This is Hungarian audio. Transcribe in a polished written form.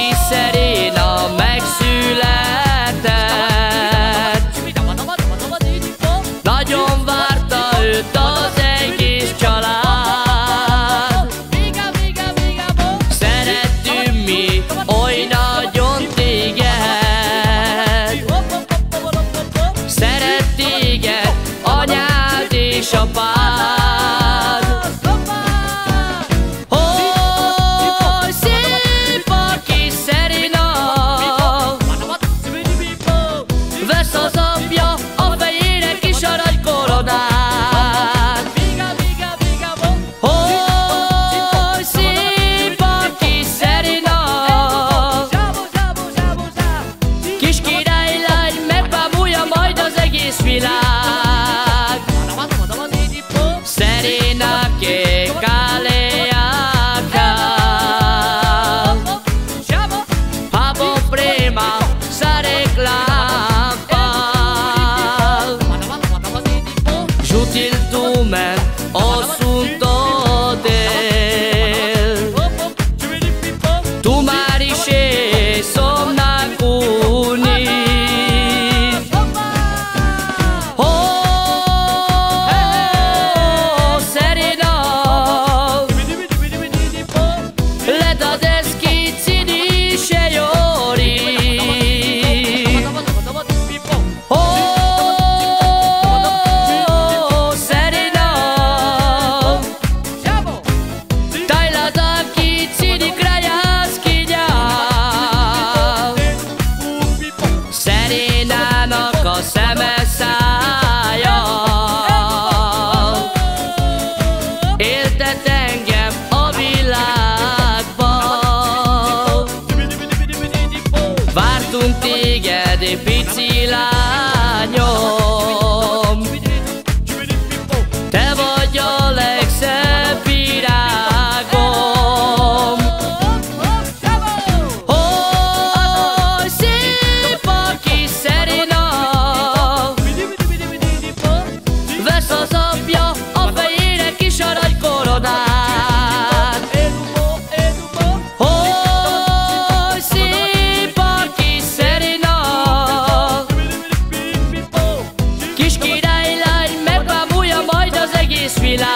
kis Szeréna megszületett. Nagyon várta őt az egész család. Szerettünk mi oly nagyon téged, szeret téged anyád és apád. Hogy szép a kis Szeréna, vesz az apja a fejére kis aranykoronát. Hogy szép a kis Szeréna, kis királylány megbámulja majd az egész világ. Szeréna che caleaca, Pablo prima sa reclampa, Jutil tumen osunto del, tu marishe somna kuni. Szerénának a szeme szája éltet engem a világban. Vártunk téged, pici lányom, te vagy a legszebb virágom. Hogy szép a kis Szeréna, vesz az apja a fejére kis aranykoronát. Hogy szép a kis Szeréna, kis királylány megbámulja majd az egész világ.